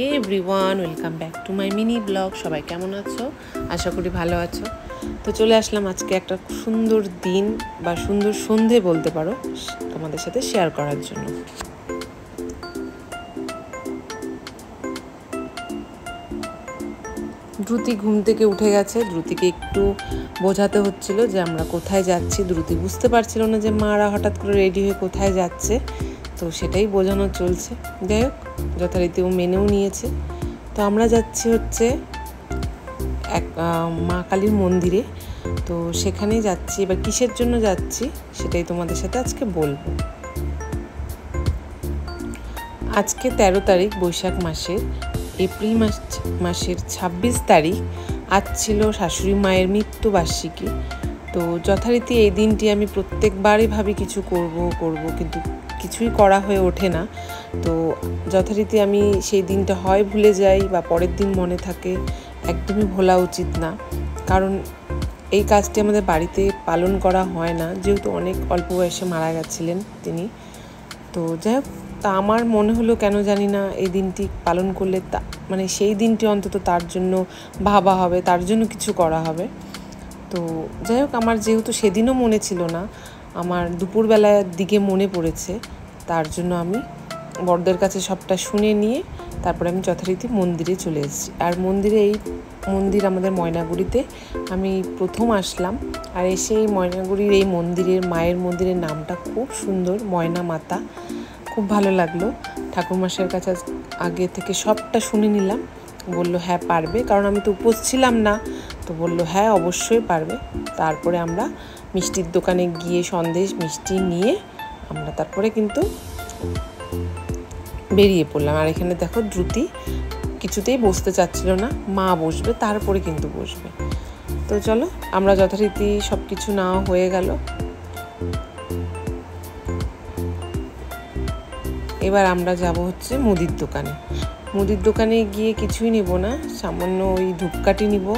Hey everyone, welcome back to my mini blog. সবাই কেমন আছো? আশা করি ভালো আছো। তো চলে আসলাম আজকে একটা সুন্দর দিন বা সুন্দর সন্ধে বলতে পারো তোমাদের সাথে শেয়ার করার জন্য। দ্রুতি ঘুম থেকে উঠে গেছে। দ্রুতিকে একটু বোঝাতে হচ্ছিল যে আমরা কোথায় যাচ্ছি। দ্রুতি বুঝতে পারছিল না যে মারা হঠাৎ করে রেডি হয়ে কোথায় যাচ্ছে, তো সেটাই বোঝানো চলছে। যাই হোক, যথারীতি ও মেনেও নিয়েছে। তো আমরা যাচ্ছি হচ্ছে এক মা কালীর মন্দিরে। তো সেখানেই যাচ্ছি। এবার কিসের জন্য যাচ্ছি সেটাই তোমাদের সাথে আজকে বলবো। আজকে 13 তারিখ বৈশাখ মাসের, এপ্রিল মাসের 26 তারিখ আজ ছিল শাশুড়ি মায়ের মৃত্যুবার্ষিকী। তো যথারীতি এই দিনটি আমি প্রত্যেকবারই ভাবি কিছু করব, কিন্তু কিছুই করা হয়ে ওঠে না। তো যথারীতি আমি সেই দিনটা হয় ভুলে যাই বা পরের দিন মনে থাকে। একদমই ভোলা উচিত না, কারণ এই কাজটি আমাদের বাড়িতে পালন করা হয় না, যেহেতু অনেক অল্প বয়সে মারা গেছিলেন তিনি। তো যাই হোক, তা আমার মনে হলো কেন জানি না এই দিনটি পালন করলে মানে সেই দিনটি অন্তত তার জন্য ভাবা হবে, তার জন্য কিছু করা হবে। তো যাই হোক, আমার যেহেতু সেদিনও মনে ছিল না, আমার দুপুরবেলার দিকে মনে পড়েছে, তার জন্য আমি বড়দের কাছে সবটা শুনে নিয়ে তারপরে আমি যথারীতি মন্দিরে চলে এসেছি। আর এই মন্দির আমাদের ময়নাগুড়িতে আমি প্রথম আসলাম। আর এসে এই ময়নাগুড়ির এই মায়ের মন্দিরের নামটা খুব সুন্দর, ময়না মাতা। খুব ভালো লাগলো। ঠাকুরমশাইয়ের কাছে আগে থেকে সবটা শুনে নিলাম। বলল হ্যাঁ পারবে, কারণ আমি তো উপোস ছিলাম না। তো বললো হ্যাঁ অবশ্যই পারবে। তারপরে আমরা মিষ্টির দোকানে গিয়ে সন্দেশ মিষ্টি নিয়ে আমরা তারপরে কিন্তু বেরিয়ে পড়লাম। আর এখানে দেখো, দ্রুতি কিছুতেই বসতে চাচ্ছিল না। মা বসবে, তারপরে কিন্তু বসবে। তো চলো, আমরা যথারীতি সব কিছু নেওয়া হয়ে গেল। এবার আমরা যাব হচ্ছে মুদির দোকানে। মুদির দোকানে গিয়ে কিছুই নিব না, সামান্য ওই ধূপকাঠি নিব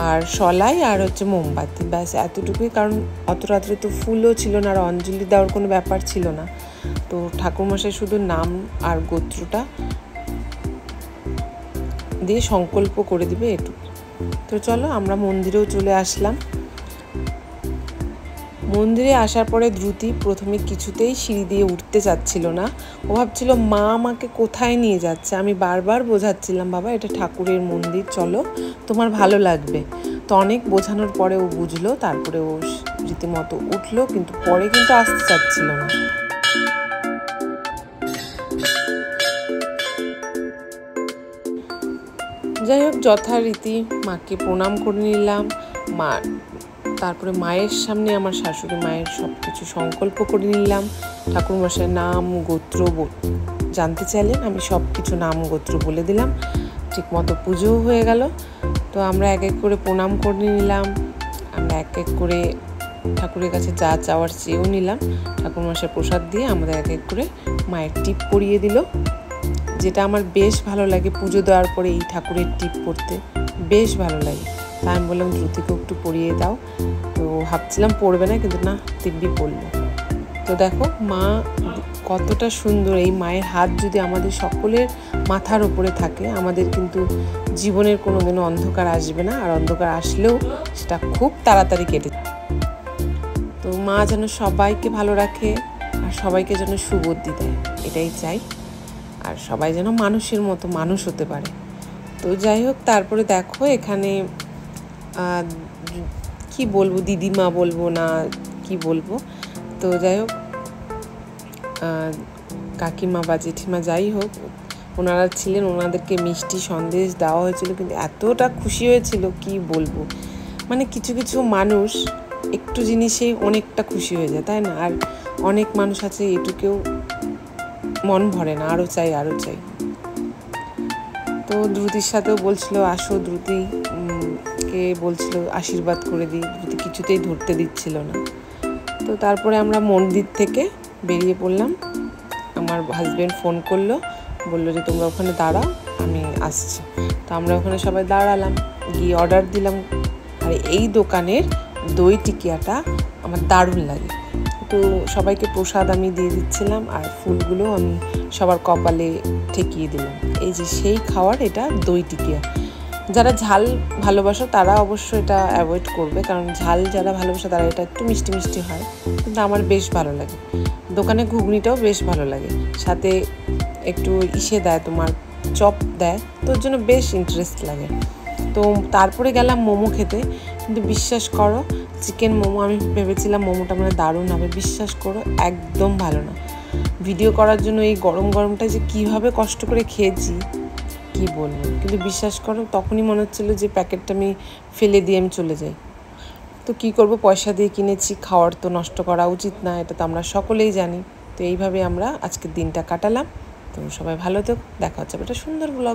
আর সলাই আর হচ্ছে মোমবাতি, ব্যাস এতটুকুই। কারণ অত রাত্রে তো ফুলও ছিল না, আর অঞ্জলি দেওয়ার কোনো ব্যাপার ছিল না। তো ঠাকুরমশাই শুধু নাম আর গোত্রটা দিয়ে সংকল্প করে দিবে, এটুকু। তো চলো, আমরা মন্দিরেও চলে আসলাম। মন্দিরে আসার পরে দ্রুতি প্রথমে কিছুতেই সিঁড়ি দিয়ে উঠতে চাচ্ছিল না। ও ভাবছিল মা আমাকে কোথায় নিয়ে যাচ্ছে। আমি বারবার বোঝাচ্ছিলাম, বাবা এটা ঠাকুরের মন্দির, চলো তোমার ভালো লাগবে। তো অনেক বোঝানোর পরে ও বুঝলো। তারপরে ও রীতিমতো উঠলো, কিন্তু পরে কিন্তু আসতে চাচ্ছিল না। যাই হোক, যথারীতি মাকে প্রণাম করে নিলাম। তারপরে মায়ের সামনে আমার শাশুড়ি মায়ের সব কিছু সংকল্প করে নিলাম। ঠাকুরমশাইয়ের নাম গোত্র জানতে চাইলেন, আমি সব কিছু নাম গোত্র বলে দিলাম। ঠিক মতো পুজোও হয়ে গেল। তো আমরা এক এক করে প্রণাম করে নিলাম। আমরা এক এক করে ঠাকুরের কাছে যা চাওয়ার চেয়েও নিলাম। ঠাকুরমশাই প্রসাদ দিয়ে আমাদের এক এক করে মায়ের টিপ পরিয়ে দিল, যেটা আমার বেশ ভালো লাগে। পুজো দেওয়ার পরে এই ঠাকুরের টিপ পরতে বেশ ভালো লাগে। তাই আমি বললাম দ্রুতিকে একটু পরিয়ে দাও। তো ভাবছিলাম পড়বে না, কিন্তু না, দিব্যি পড়লো। তো দেখো মা কতটা সুন্দর। এই মায়ের হাত যদি আমাদের সকলের মাথার উপরে থাকে, আমাদের কিন্তু জীবনের কোনো দিনও অন্ধকার আসবে না। আর অন্ধকার আসলেও সেটা খুব তাড়াতাড়ি কেটে যায়। তো মা যেন সবাইকে ভালো রাখে আর সবাইকে যেন সুবুদ্ধি দেয়, এটাই চাই। আর সবাই যেন মানুষের মতো মানুষ হতে পারে। তো যাই হোক, তারপরে দেখো এখানে কি বলবো, দিদিমা বলবো না কি বলবো। তো যাই হোক, কাকিমা বা জেঠিমা যাই হোক, ওনারা ছিলেন। ওনাদেরকে মিষ্টি সন্দেশ দেওয়া হয়েছিল, কিন্তু এতটা খুশি হয়েছিল কি বলবো। মানে কিছু কিছু মানুষ একটু জিনিসেই অনেকটা খুশি হয়ে যায়, তাই না? আর অনেক মানুষ আছে এটুকেও মন ভরে না, আরও চাই আরও চাই। তো দ্রুতির সাথেও বলছিল আসো, দ্রুতিকে বলছিল আশীর্বাদ করে দিই। দ্রুতি কিছুতেই ধরতে দিচ্ছিল না। তো তারপরে আমরা মন্দির থেকে বেরিয়ে পড়লাম। আমার হাজব্যান্ড ফোন করলো, বললো যে তোমরা ওখানে দাঁড়াও, আমি আসছি। তো আমরা ওখানে সবাই দাঁড়ালাম, গিয়ে অর্ডার দিলাম। আর এই দোকানের দই টিকিয়াটা আমার দারুণ লাগে। তো সবাইকে প্রসাদ আমি দিয়ে দিচ্ছিলাম আর ফুলগুলো আমি সবার কপালে ঠেকিয়ে দিলাম। এই যে সেই খাওয়ার এটা দই টিকিয়া। যারা ঝাল ভালোবাসো তারা অবশ্য এটা অ্যাভয়েড করবে, কারণ ঝাল যারা ভালোবাসে তারা এটা একটু মিষ্টি মিষ্টি হয়, কিন্তু আমার বেশ ভালো লাগে। দোকানে ঘুগনিটাও বেশ ভালো লাগে, সাথে একটু ইসে দেয়, তোমার চপ দেয়, তো ওর জন্য বেশ ইন্টারেস্ট লাগে। তো তারপরে গেলাম মোমো খেতে, কিন্তু বিশ্বাস করো চিকেন মোমো আমি ভেবেছিলাম মোমোটা মানে দারুণ হবে, বিশ্বাস করো একদম ভালো না। ভিডিও করার জন্য এই গরম গরমটা যে কীভাবে কষ্ট করে খেয়েছি কি বলবো, কিন্তু বিশ্বাস করো তখনই মনে হচ্ছিলো যে প্যাকেটটা আমি ফেলে দিয়ে আমি চলে যাই। তো কি করব, পয়সা দিয়ে কিনেছি, খাওয়ার তো নষ্ট করা উচিত না, এটা তো আমরা সকলেই জানি। তো এইভাবে আমরা আজকের দিনটা কাটালাম। তো সবাই ভালো থেকো, দেখা হচ্ছে একটা সুন্দর ব্লগ।